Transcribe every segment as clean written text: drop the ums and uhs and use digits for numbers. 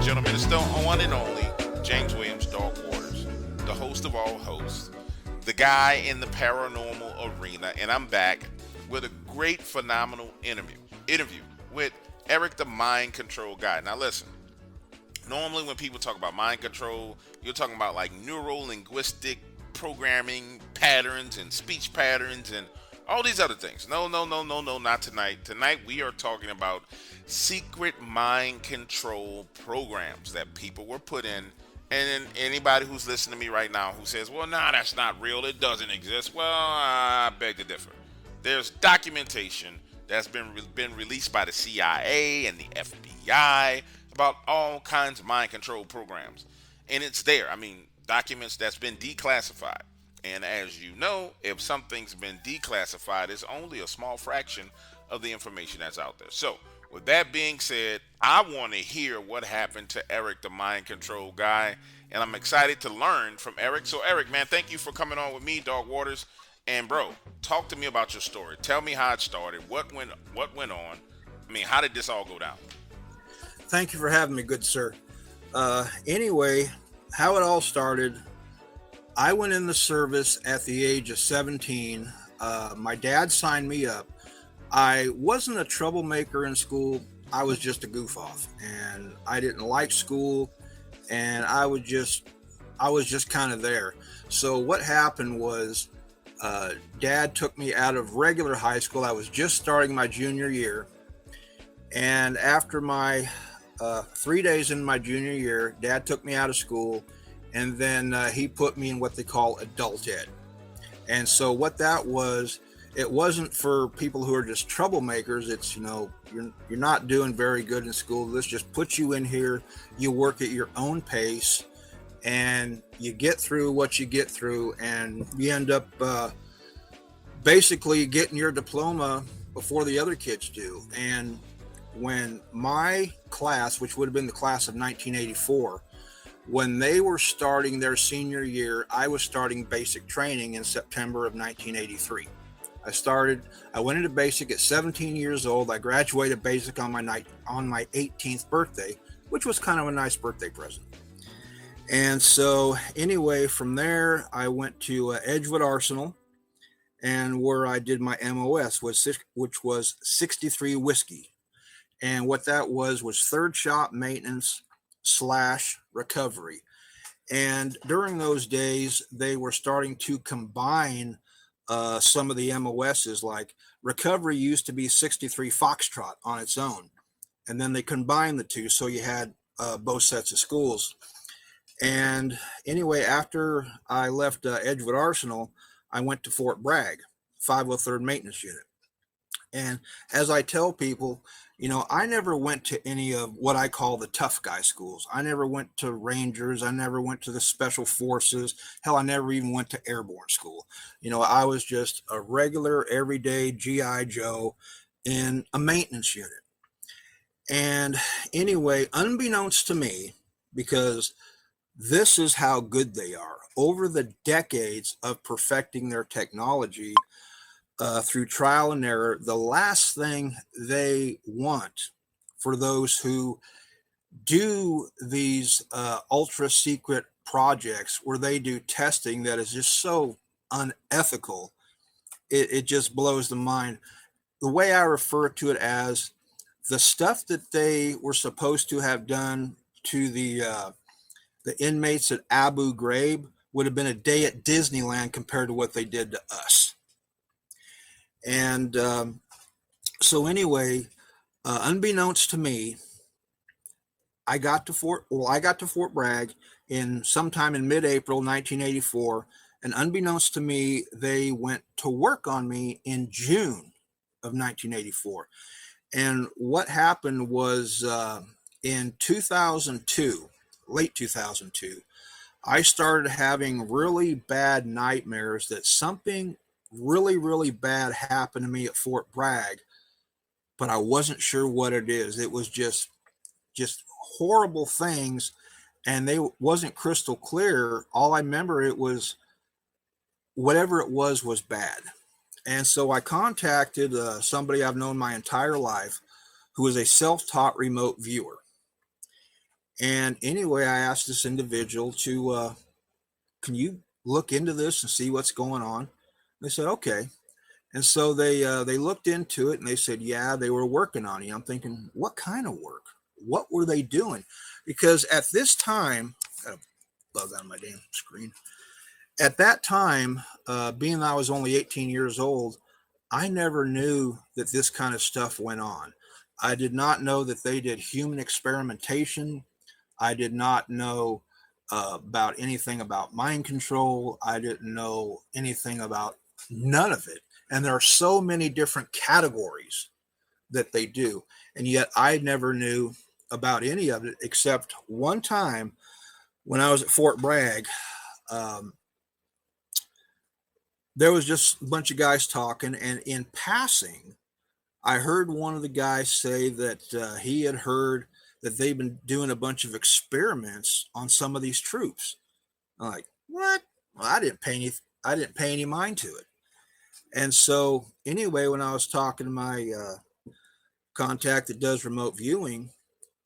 gentlemen, it's the one and only James Williams, Dog Waters, the host of all hosts, the guy in the paranormal arena, and I'm back with a great, phenomenal interview with Eric, the mind control guy. Now, listen. Normally, when people talk about mind control, you're talking about like neuro linguistic programming patterns and speech patterns and all these other things. No, no, no, no, no, not tonight. Tonight, we are talking about secret mind control programs that people were put in. And anybody who's listening to me right now who says, well, nah, that's not real, it doesn't exist, well, I beg to differ. There's documentation that's been released by the CIA and the FBI about all kinds of mind control programs. And it's there. I mean, documents that's been declassified. And as you know, if something's been declassified, it's only a small fraction of the information that's out there. So, with that being said, I want to hear what happened to Eric, the mind control guy. And I'm excited to learn from Eric. So, Eric, man, thank you for coming on with me, Dog Waters. And, bro, talk to me about your story. Tell me how it started. What went on? I mean, how did this all go down? Thank you for having me, good sir. Anyway, how it all started, I went in the service at the age of 17. My dad signed me up. I wasn't a troublemaker in school. I was just a goof off, and I didn't like school, and I was just kind of there. So what happened was, Dad took me out of regular high school. I was just starting my junior year, and after my 3 days in my junior year, Dad took me out of school, and then he put me in what they call adult ed. And so what that was, it wasn't for people who are just troublemakers. It's, you're not doing very good in school. This just puts you in here. You work at your own pace, and you get through what you get through, and you end up basically getting your diploma before the other kids do. And when my class, which would have been the class of 1984, when they were starting their senior year, I was starting basic training in September of 1983. I went into basic at 17 years old. I graduated basic on my 18th birthday, which was kind of a nice birthday present. And so anyway, from there, I went to Edgewood Arsenal, and where I did my MOS, which was 63 Whiskey. And what that was third shop maintenance / recovery. And during those days, they were starting to combine some of the MOSs. Like recovery used to be 63 Foxtrot on its own. And then they combined the two, so you had both sets of schools. And anyway, after I left Edgewood Arsenal, I went to Fort Bragg, 503rd Maintenance Unit. And as I tell people, I never went to any of what I call the tough guy schools. I never went to Rangers. I never went to the Special Forces. Hell, I never even went to airborne school. I was just a regular, everyday GI Joe in a maintenance unit. And anyway, unbeknownst to me, because this is how good they are, over the decades of perfecting their technology, through trial and error, the last thing they want for those who do these ultra secret projects where they do testing that is just so unethical, it just blows the mind. The way I refer to it as the stuff that they were supposed to have done to the inmates at Abu Ghraib would have been a day at Disneyland compared to what they did to us. And so anyway, unbeknownst to me, I got to Fort Bragg sometime in mid-April 1984, and unbeknownst to me, they went to work on me in June of 1984. And what happened was in 2002, late 2002, I started having really bad nightmares that something really, really bad happened to me at Fort Bragg, but I wasn't sure what it is. It was just horrible things, and they wasn't crystal clear. All I remember, it was whatever it was bad. And so I contacted somebody I've known my entire life, who is a self-taught remote viewer. And anyway, I asked this individual to, can you look into this and see what's going on? They said, okay. And so they looked into it and they said, yeah, they were working on you. I'm thinking, what kind of work? What were they doing? Because at this time, got a bug on my damn screen. At that time, being that I was only 18 years old, I never knew that this kind of stuff went on. I did not know that they did human experimentation. I did not know about anything about mind control. I didn't know anything about none of it. And there are so many different categories that they do. And yet I never knew about any of it except one time when I was at Fort Bragg. Um, there was just a bunch of guys talking, and in passing, I heard one of the guys say that he had heard that they've been doing a bunch of experiments on some of these troops. I'm like, what? Well, I didn't pay any mind to it. And so anyway, when I was talking to my contact that does remote viewing,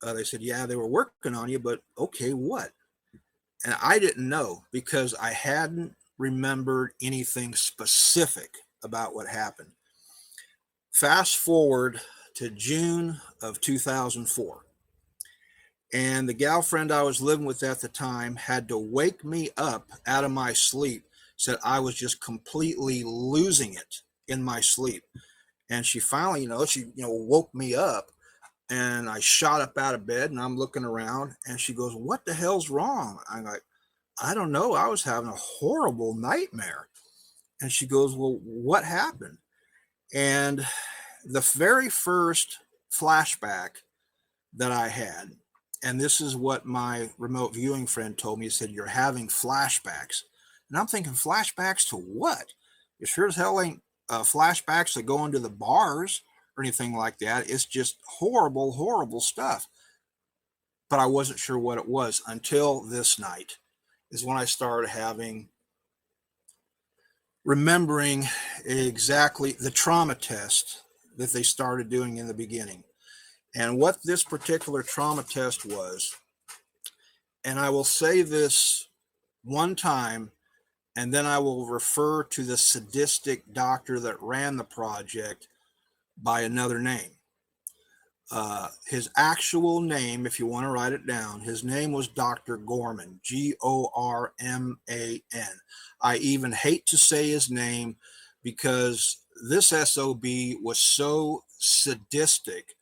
they said, yeah, they were working on you, but okay, what? And I didn't know because I hadn't remembered anything specific about what happened. Fast forward to June of 2004. And the gal friend I was living with at the time had to wake me up out of my sleep, said I was just completely losing it in my sleep. And she finally, woke me up, and I shot up out of bed and I'm looking around, and she goes, what the hell's wrong? I'm like, I don't know. I was having a horrible nightmare. And she goes, well, what happened? And the very first flashback that I had, and this is what my remote viewing friend told me, he said, you're having flashbacks. And I'm thinking, flashbacks to what? It sure as hell ain't flashbacks to go into the bars or anything like that. It's just horrible, horrible stuff. But I wasn't sure what it was until this night is when I started remembering exactly the trauma test that they started doing in the beginning. And what this particular trauma test was, and I will say this one time, and then I will refer to the sadistic doctor that ran the project by another name. His actual name, if you want to write it down, his name was Dr. Gorman, Gorman. I even hate to say his name because this SOB was so sadistic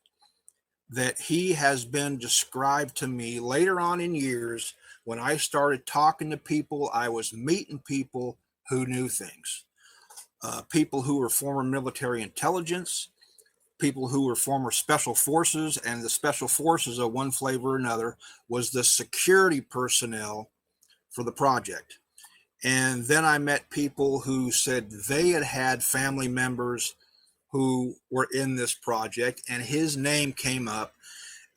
that he has been described to me later on in years. When I started talking to people, I was meeting people who knew things, people who were former military intelligence, people who were former special forces, and the special forces of one flavor or another was the security personnel for the project. And then I met people who said they had had family members who were in this project, and his name came up.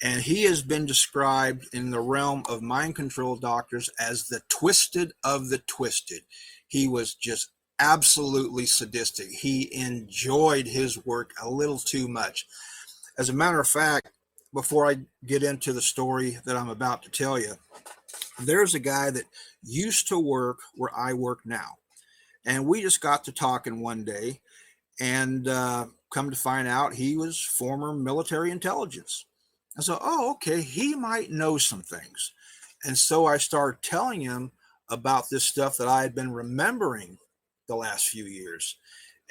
And he has been described in the realm of mind control doctors as the twisted of the twisted. He was just absolutely sadistic. He enjoyed his work a little too much. As a matter of fact, before I get into the story that I'm about to tell you, there's a guy that used to work where I work now. And we just got to talking one day, and come to find out he was former military intelligence. I said, oh, okay, he might know some things. And so I started telling him about this stuff that I had been remembering the last few years.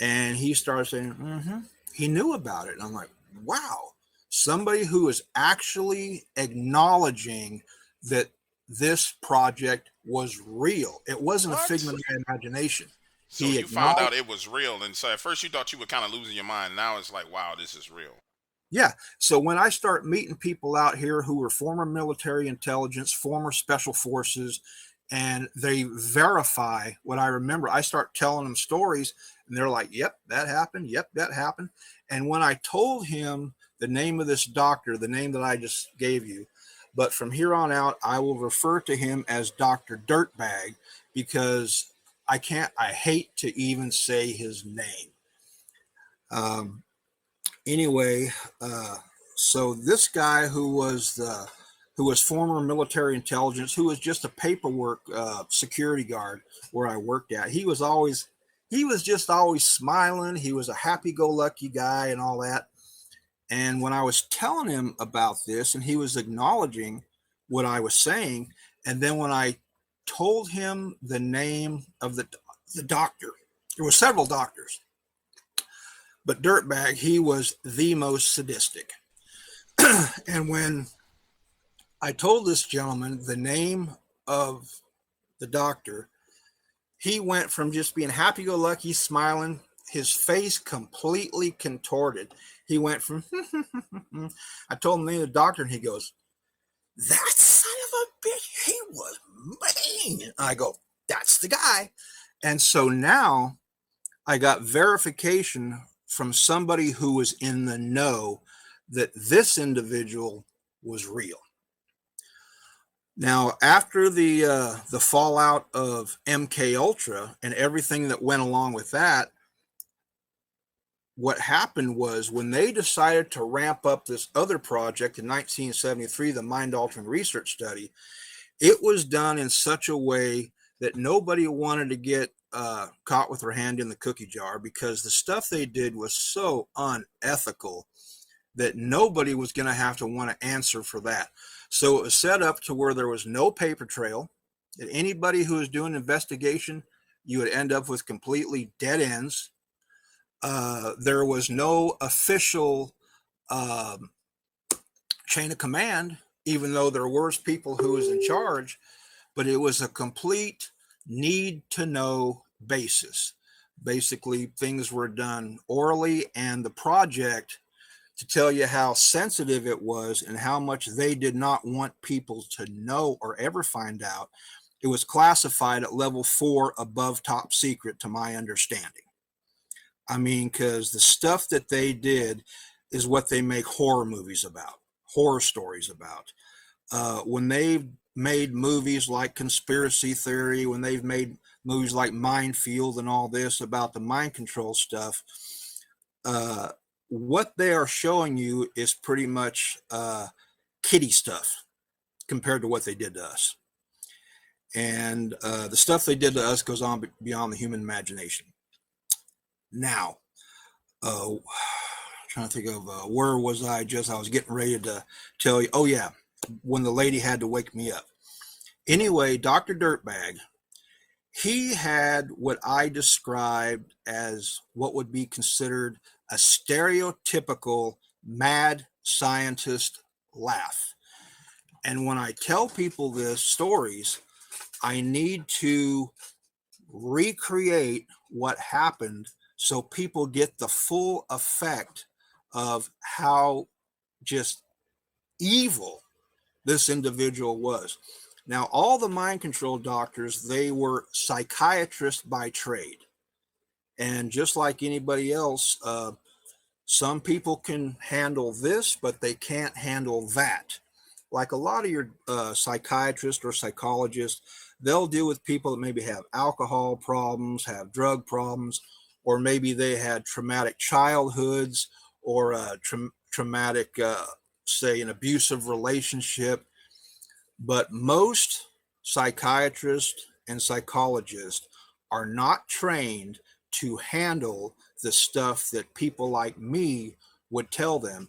And he started saying, he knew about it. And I'm like, wow, somebody who is actually acknowledging that this project was real. It wasn't a figment of imagination. So you found out it was real, and so at first you thought you were kind of losing your mind. Now it's like, wow, this is real. Yeah. So when I start meeting people out here who were former military intelligence, former special forces, and they verify what I remember, I start telling them stories, and they're like, yep, that happened. Yep, that happened. And when I told him the name of this doctor, the name that I just gave you, but from here on out, I will refer to him as Dr. Dirtbag because I hate to even say his name. Anyway, so this guy who who was former military intelligence, who was just a paperwork security guard where I worked at. He was just always smiling. He was a happy-go-lucky guy and all that. And when I was telling him about this, and he was acknowledging what I was saying, and then when I told him the name of the doctor, there were several doctors, but Dirtbag, he was the most sadistic. And when I told this gentleman the name of the doctor, he went from just being happy-go-lucky, smiling, his face completely contorted. He went from, I told him the name of the doctor, and he goes, "That son of a bitch, he was mean." I go, "That's the guy." And so now I got verification from somebody who was in the know that this individual was real. Now, after the fallout of MK Ultra and everything that went along with that, what happened was when they decided to ramp up this other project in 1973, the mind-altering research study, it was done in such a way that nobody wanted to get caught with their hand in the cookie jar, because the stuff they did was so unethical that nobody was going to have to want to answer for that. So it was set up to where there was no paper trail, that anybody who was doing an investigation, you would end up with completely dead ends. There was no official chain of command, even though there were people who was in charge, but it was a complete need to know basis. Basically, things were done orally, and the project, to tell you how sensitive it was and how much they did not want people to know or ever find out, it was classified at level 4 above top secret, to my understanding. I mean, because the stuff that they did is what they make horror movies about, horror stories about. When they've made movies like Conspiracy Theory, when they've made movies like Minefield and all this about the mind control stuff, what they are showing you is pretty much kiddie stuff compared to what they did to us. And the stuff they did to us goes on beyond the human imagination. Now, trying to think of where was I was getting ready to tell you. Oh, yeah, when the lady had to wake me up. Anyway, Dr. Dirtbag, he had what I described as what would be considered a stereotypical mad scientist laugh. And when I tell people this stories, I need to recreate what happened so people get the full effect of how just evil this individual was. Now, all the mind control doctors, they were psychiatrists by trade. And just like anybody else, some people can handle this, but they can't handle that. Like a lot of your psychiatrists or psychologists, they'll deal with people that maybe have alcohol problems, have drug problems, or maybe they had traumatic childhoods, or traumatic, say, an abusive relationship. But most psychiatrists and psychologists are not trained to handle the stuff that people like me would tell them.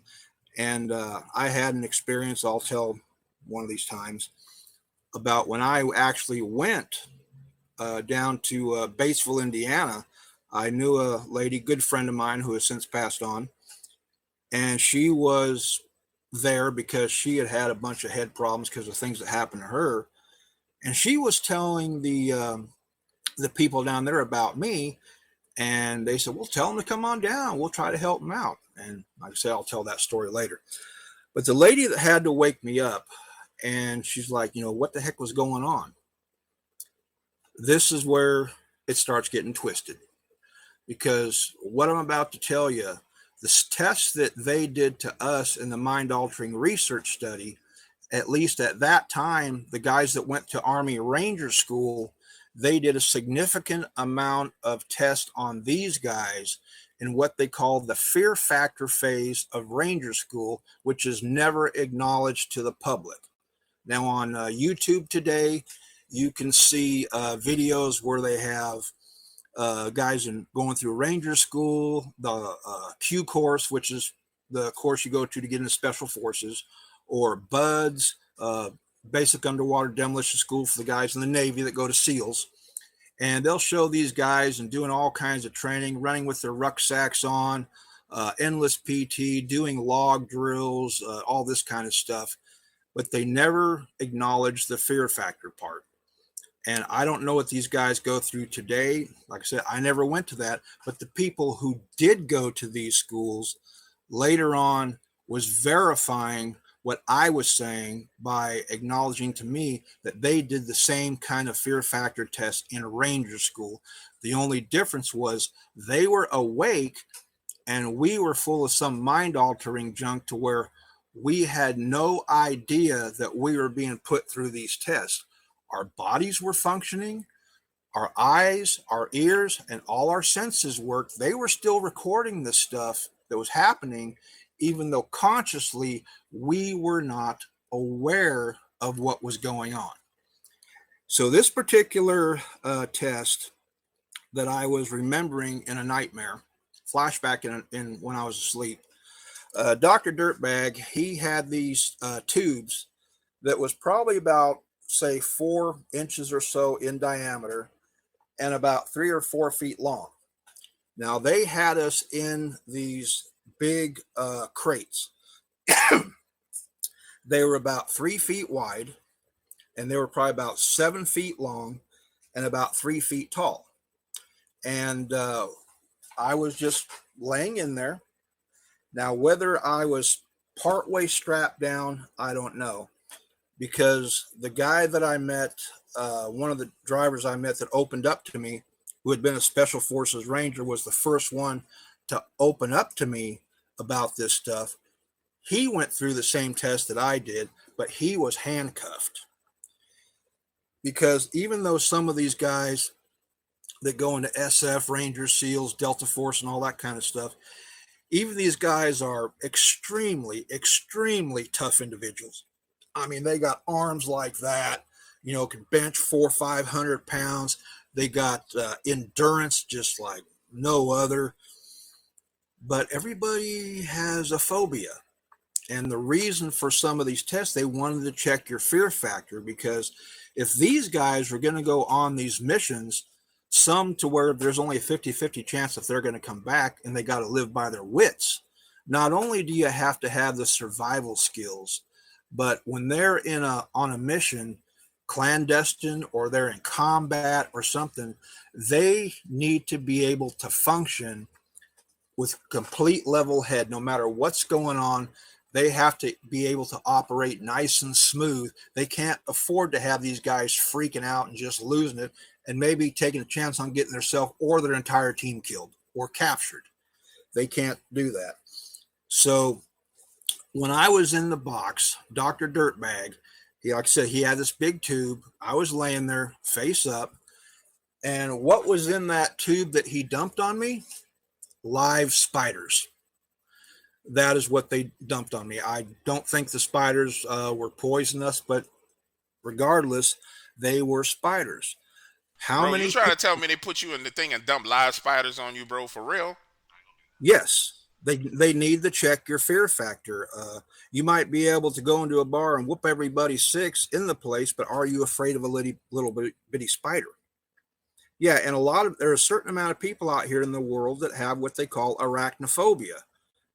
And I had an experience, I'll tell one of these times, about when I actually went down to Batesville, Indiana. I knew a lady, good friend of mine, who has since passed on, and she was there because she had had a bunch of head problems because of things that happened to her, and she was telling the people down there about me, and they said, "Well, tell them to come on down. We'll try to help them out." And like I said, I'll tell that story later. But the lady that had to wake me up, and she's like, "What the heck was going on?" This is where it starts getting twisted, because what I'm about to tell you, the tests that they did to us in the mind-altering research study, at least at that time, the guys that went to Army Ranger School, they did a significant amount of tests on these guys in what they call the fear factor phase of Ranger School, which is never acknowledged to the public. Now on YouTube today, you can see videos where they have guys going through ranger school, the Q course, which is the course you go to get into special forces, or BUDS, basic underwater demolition school for the guys in the Navy that go to SEALs. And they'll show these guys and doing all kinds of training, running with their rucksacks on, endless PT, doing log drills, all this kind of stuff. But they never acknowledge the fear factor part. And I don't know what these guys go through today. Like I said, I never went to that. But the people who did go to these schools later on was verifying what I was saying by acknowledging to me that they did the same kind of fear factor test in a ranger school. The only difference was they were awake and we were full of some mind altering junk to where we had no idea that we were being put through these tests. Our bodies were functioning, our eyes, our ears, and all our senses worked. They were still recording the stuff that was happening, even though consciously we were not aware of what was going on. So this particular test that I was remembering in a nightmare, flashback in when I was asleep, Dr. Dirtbag, he had these tubes that was probably about, say, 4 inches or so in diameter and about 3 or 4 feet long. Now they had us in these big crates. They were about 3 feet wide and they were probably about 7 feet long and about 3 feet tall. And I was just laying in there. Now, whether I was partway strapped down, I don't know, because the guy that I met, one of the drivers I met that opened up to me, who had been a Special Forces Ranger, was the first one to open up to me about this stuff. He went through the same test that I did, but he was handcuffed. Because even though some of these guys that go into SF, Rangers, SEALs, Delta Force, and all that kind of stuff, even these guys are extremely, extremely tough individuals. I mean, they got arms like that, can bench 400 or 500 pounds. They got endurance just like no other. But everybody has a phobia. And the reason for some of these tests, they wanted to check your fear factor, because if these guys were going to go on these missions, some to where there's only a 50-50 chance if they're going to come back, and they got to live by their wits. Not only do you have to have the survival skills, but when they're on a mission, clandestine, or they're in combat or something, they need to be able to function with complete level head. No matter what's going on, they have to be able to operate nice and smooth. They can't afford to have these guys freaking out and just losing it and maybe taking a chance on getting themselves or their entire team killed or captured. They can't do that. So when I was in the box, Dr. Dirtbag, like I said, he had this big tube. I was laying there face up. And what was in that tube that he dumped on me? Live spiders. That is what they dumped on me. I don't think the spiders were poisonous, but regardless, they were spiders. Bro, you trying to tell me they put you in the thing and dump live spiders on you, bro, for real? Yes, they need to check your fear factor. You might be able to go into a bar and whoop everybody 6 in the place, but are you afraid of a little bitty spider? Yeah, and there are a certain amount of people out here in the world that have what they call arachnophobia,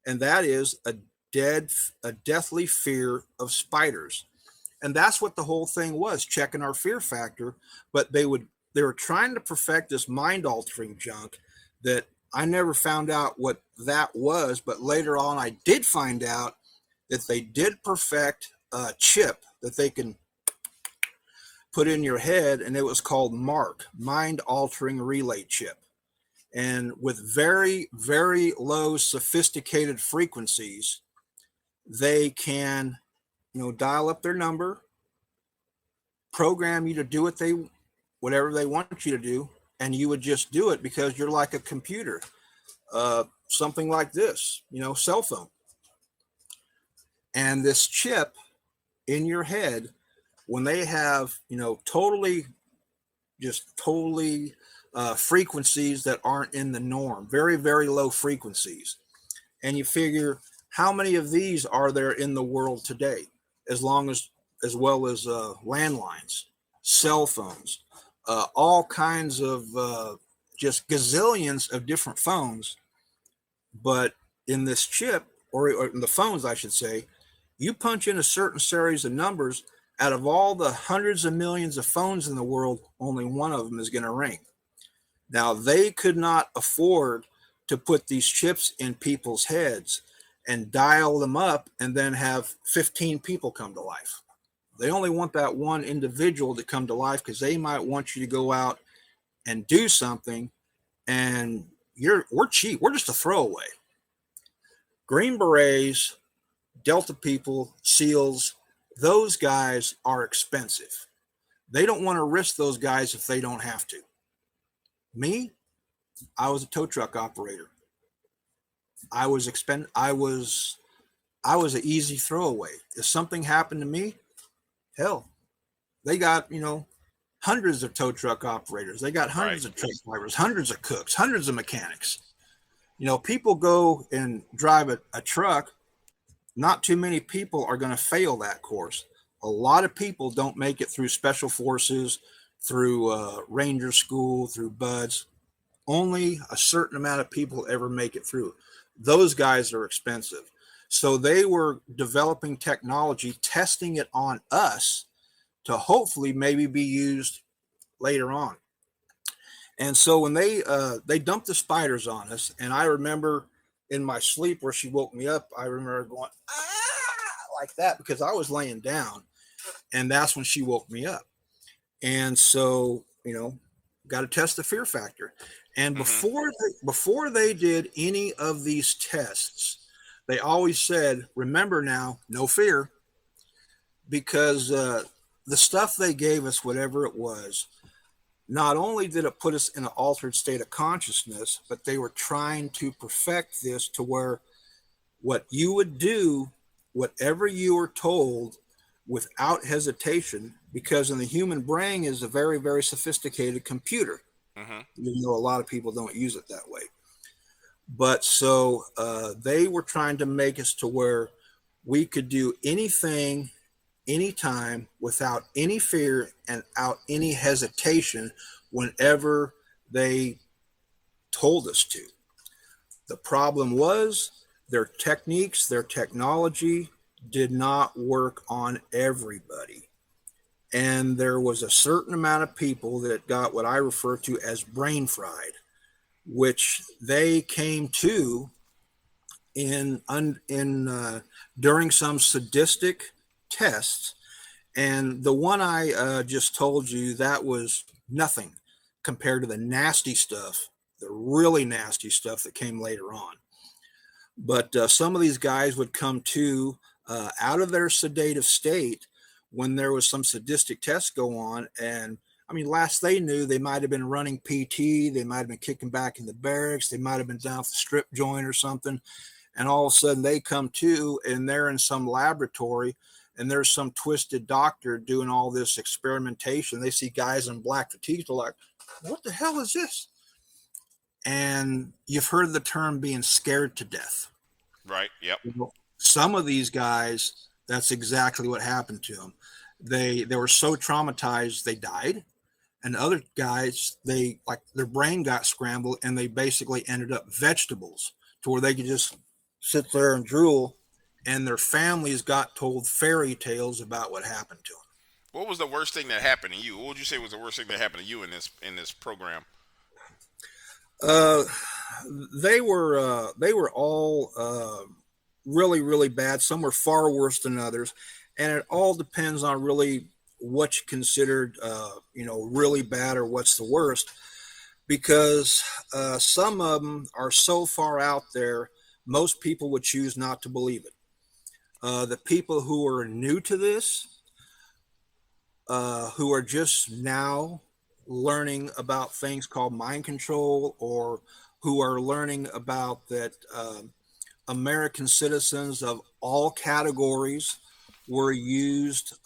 and that is a deathly fear of spiders. And that's what the whole thing was, checking our fear factor. But they were trying to perfect this mind altering junk that I never found out what that was. But later on, I did find out that they did perfect a chip that they can put in your head, and it was called MARC, Mind Altering Relay Chip. And with very, very low sophisticated frequencies, they can, dial up their number, program you to do whatever they want you to do, and you would just do it because you're like a computer, something like this, cell phone. And this chip in your head when they have, totally, just totally frequencies that aren't in the norm, very, very low frequencies. And you figure, how many of these are there in the world today? As well as landlines, cell phones, all kinds of just gazillions of different phones. But in this chip, or in the phones, I should say, you punch in a certain series of numbers. Out of all the hundreds of millions of phones in the world, only one of them is going to ring. Now, they could not afford to put these chips in people's heads and dial them up and then have 15 people come to life. They only want that one individual to come to life, because they might want you to go out and do something, and we're cheap. We're just a throwaway. Green Berets, Delta people, SEALs, those guys are expensive. They don't want to risk those guys if they don't have to. Me, I was a tow truck operator. I was an easy throwaway. If something happened to me, hell, they got, hundreds of tow truck operators. They got hundreds of truck drivers, hundreds of cooks, hundreds of mechanics. People go and drive a truck. Not too many people are going to fail that course. A lot of people don't make it through special forces, through ranger school, through buds. Only a certain amount of people ever make it through. Those guys are expensive. So they were developing technology, testing it on us to hopefully maybe be used later on. And so when they dumped the spiders on us, and I remember in my sleep where she woke me up, I remember going, like that, because I was laying down, and that's when she woke me up. And so, got to test the fear factor. And before they did any of these tests, they always said, remember now, no fear, because the stuff they gave us, whatever it was, not only did it put us in an altered state of consciousness, but they were trying to perfect this to where what you would do, whatever you were told, without hesitation, because in the human brain is a very, very sophisticated computer. Even though a lot of people don't use it that way. But so they were trying to make us to where we could do anything, anytime, without any fear and without any hesitation whenever they told us to. The problem was their techniques, their technology did not work on everybody. And there was a certain amount of people that got what I refer to as brain fried, which they came to during some sadistic tests. And the one I just told you, that was nothing compared to the nasty stuff, the really nasty stuff that came later on. But some of these guys would come to out of their sedative state when there was some sadistic tests go on. And I mean, last they knew, they might have been running PT, they might have been kicking back in the barracks, they might have been down at the strip joint or something. And all of a sudden they come to, and they're in some laboratory, and there's some twisted doctor doing all this experimentation. They see guys in black fatigues, they're like, what the hell is this? And you've heard the term being scared to death. Right. Yep. Some of these guys, that's exactly what happened to them. They were so traumatized they died, and other guys, their brain got scrambled, and they basically ended up vegetables, to where they could just sit there and drool, and their families got told fairy tales about what happened to them. What was the worst thing that happened to you? What would you say was the worst thing that happened to you in this program? They were all really, really bad. Some were far worse than others, and it all depends on really what you considered, really bad, or what's the worst. Because some of them are so far out there, most people would choose not to believe it. The people who are new to this, who are just now learning about things called mind control, or who are learning about that American citizens of all categories were used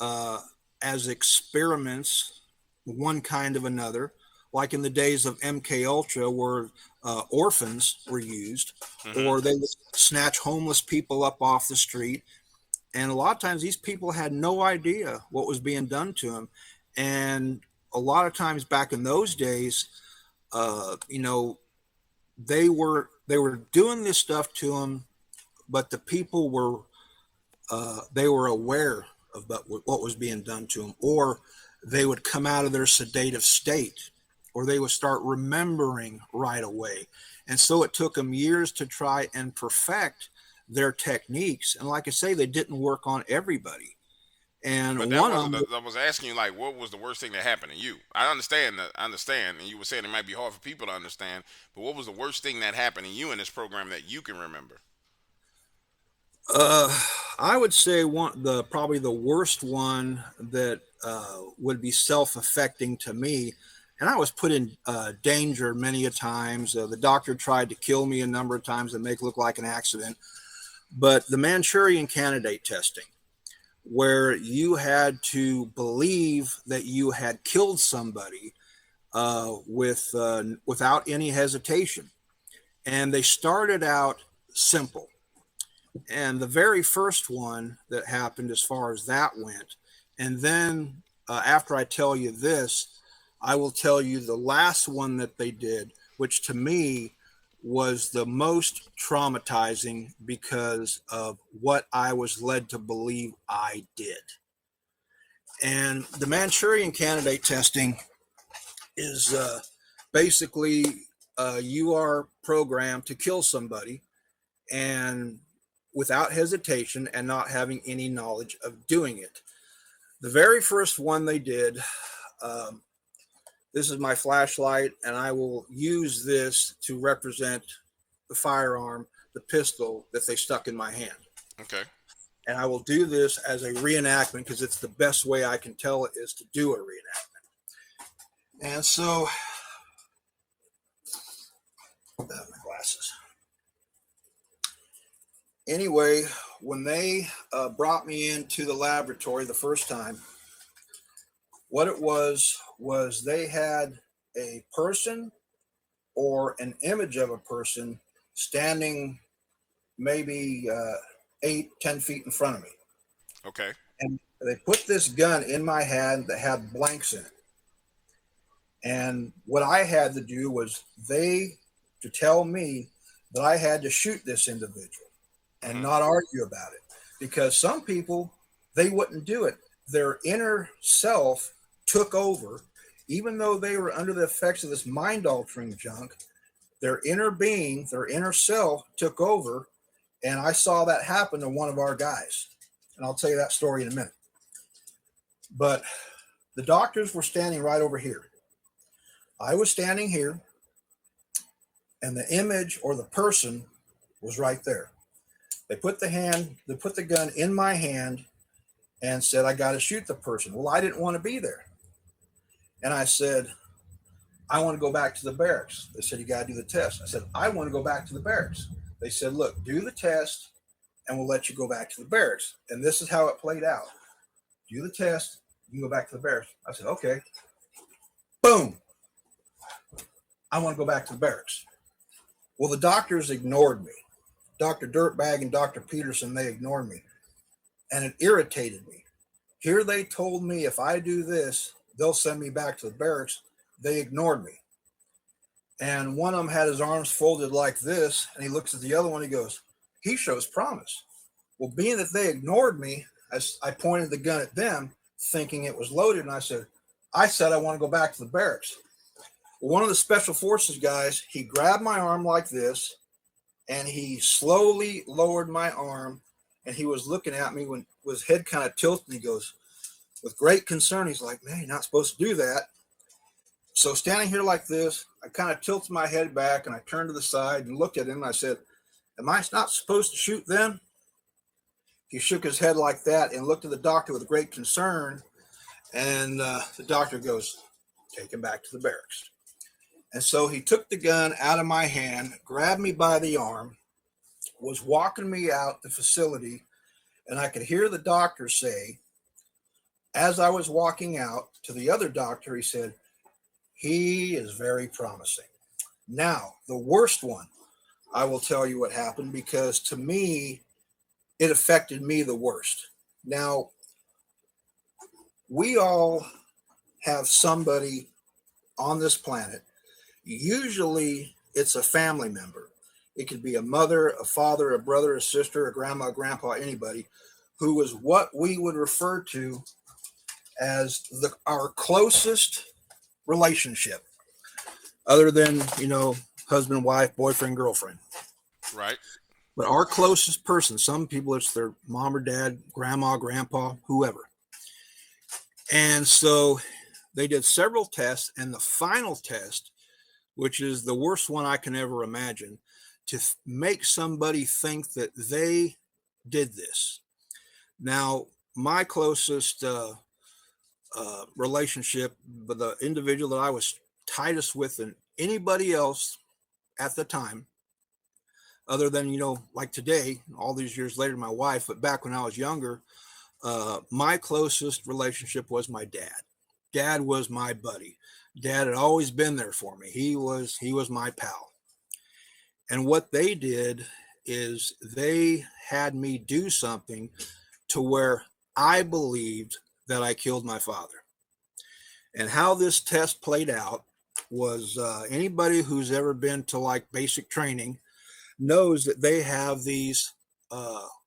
as experiments, one kind of another, like in the days of MK Ultra, where orphans were used, Mm-hmm. or they would snatch homeless people up off the street. And a lot of times these people had no idea what was being done to them. And a lot of times back in those days, you know, they were doing this stuff to them, but the people were they were aware of what was being done to them, or they would come out of their sedative state, or they would start remembering right away. And so it took them years to try and perfect their techniques. And like I say, they didn't work on everybody. But And that one of wasn't. them, I was asking you, like, what was the worst thing that happened to you? I understand that. I understand, and you were saying it might be hard for people to understand. But what was the worst thing that happened to you in this program that you can remember? uh, I would say probably the worst one that would be self-affecting to me, and I was put in danger many a times. The doctor tried to kill me a number of times and make it look like an accident. But the Manchurian candidate testing, where you had to believe that you had killed somebody without any hesitation, and they started out simple. And the very first one that happened, as far as that went, and then after I tell you this, I will tell you the last one that they did, which to me was the most traumatizing because of what I was led to believe I did. And the Manchurian candidate testing is basically you are programmed to kill somebody, and without hesitation and not having any knowledge of doing it. The very first one they did, um, this is my flashlight, and I will use this to represent the firearm, the pistol that they stuck in my hand. Okay. And I will do this as a reenactment because it's the best way I can tell it is to do a reenactment. And so, my glasses. Anyway, when they brought me into the laboratory the first time, what it was they had a person or an image of a person standing maybe 8-10 feet in front of me. Okay. And they put this gun in my hand that had blanks in it. And what I had to do was to tell me that I had to shoot this individual and Mm-hmm. not argue about it. Because some people, they wouldn't do it. Their inner self took over, even though they were under the effects of this mind altering junk. Their inner being, their inner self took over. And I saw that happen to one of our guys. And I'll tell you that story in a minute. But the doctors were standing right over here. I was standing here, and the image or the person was right there. They put the gun in my hand and said, I got to shoot the person. Well, I didn't want to be there. And I said, I want to go back to the barracks. They said, you got to do the test. I said, I want to go back to the barracks. They said, look, do the test and we'll let you go back to the barracks. And this is how it played out. Do the test, you can go back to the barracks. I said, okay. Boom. I want to go back to the barracks. Well, the doctors ignored me. Dr. Dirtbag and Dr. Peterson, they ignored me. And it irritated me. Here they told me if I do this, they'll send me back to the barracks. They ignored me. And one of them had his arms folded like this, and he looks at the other one, he goes, he shows promise. Well, being that they ignored me, I pointed the gun at them, thinking it was loaded, and I said I want to go back to the barracks. Well, one of the special forces guys, he grabbed my arm like this, and he slowly lowered my arm, and he was looking at me with his head kind of tilted, and he goes, with great concern, he's like, man, you're not supposed to do that. So standing here like this, I kind of tilted my head back, and I turned to the side and looked at him, and I said, am I not supposed to shoot them? He shook his head like that and looked at the doctor with great concern, and the doctor goes, take him back to the barracks. And so he took the gun out of my hand, grabbed me by the arm, was walking me out the facility, and I could hear the doctor say, As I was walking out to the other doctor, he said, he is very promising. Now, the worst one, I will tell you what happened, because to me, it affected me the worst. Now, we all have somebody on this planet. Usually it's a family member. It could be a mother, a father, a brother, a sister, a grandma, a grandpa, anybody who is what we would refer to as our closest relationship, other than, husband, wife, boyfriend, girlfriend. Right. But our closest person, some people it's their mom or dad, grandma, grandpa, whoever. And so they did several tests, and the final test, which is the worst one I can ever imagine, to make somebody think that they did this. Now, my closest relationship with the individual that I was tightest with than anybody else at the time, other than, like today, all these years later, my wife, but back when I was younger, my closest relationship was my dad. Dad was my buddy. Dad had always been there for me. He was my pal. And what they did is they had me do something to where I believed that I killed my father. And how this test played out was, anybody who's ever been to like basic training knows that they have these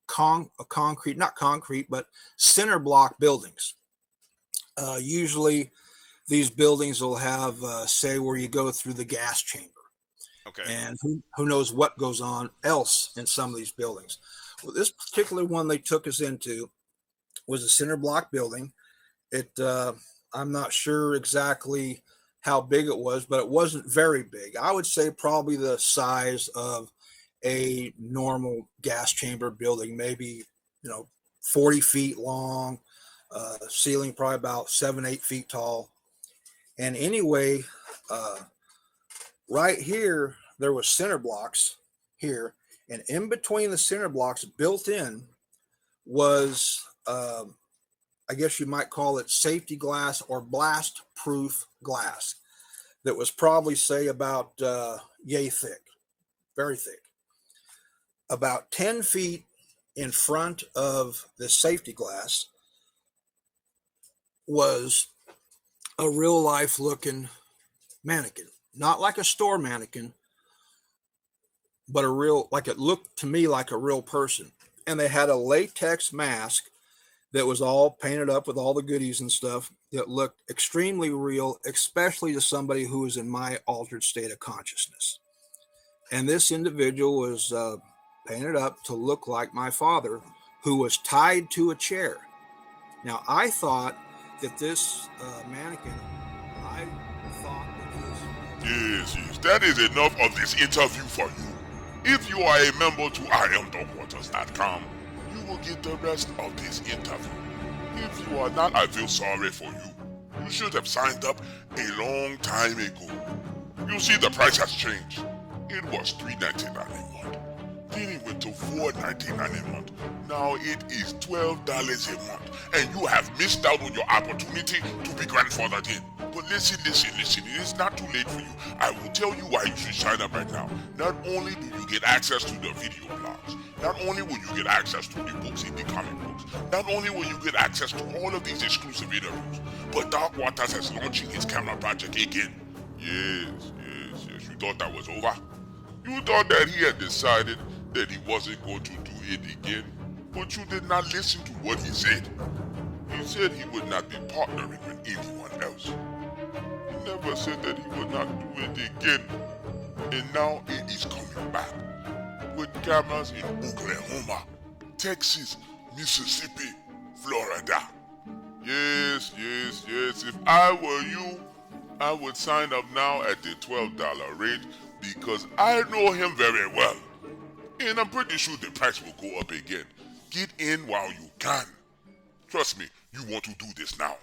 concrete, not concrete, but center block buildings. Usually these buildings will have, say, where you go through the gas chamber. Okay. And who knows what goes on else in some of these buildings. Well, this particular one they took us into was a center block building. I'm not sure exactly how big it was, but it wasn't very big. I would say probably the size of a normal gas chamber building, maybe, 40 feet long, ceiling probably about 7-8 feet tall. And anyway, right here, there was center blocks here, and in between the center blocks built in was, I guess you might call it safety glass or blast proof glass that was probably, say, about yay thick, very thick. About 10 feet in front of the safety glass was a real life looking mannequin, not like a store mannequin, but it looked to me like a real person. And they had a latex mask that was all painted up with all the goodies and stuff that looked extremely real, especially to somebody who was in my altered state of consciousness. And this individual was painted up to look like my father, who was tied to a chair. Now, I thought that this mannequin, Yes, that is enough of this interview for you. If you are a member to IamDogWaters.com, you will get the rest of this interview. If you are not, I feel sorry for you. You should have signed up a long time ago. You see, the price has changed. It was $3.99 a month. Then it went to $4.99 a month. Now it is $12 a month. And you have missed out on your opportunity to be grandfathered in. But listen, it is not too late for you. I will tell you why you should sign up right now. Not only do you get access to the video blogs, not only will you get access to the books in the comic books, not only will you get access to all of these exclusive interviews, but Dark Waters is launching his camera project again. Yes, you thought that was over? You thought that he had decided that he wasn't going to do it again, but you did not listen to what he said. He said he would not be partnering with anyone else. He never said that he would not do it again. And now it is coming back. With cameras in Oklahoma, Texas, Mississippi, Florida. Yes. If I were you, I would sign up now at the $12 rate because I know him very well. And I'm pretty sure the price will go up again. Get in while you can. Trust me, you want to do this now.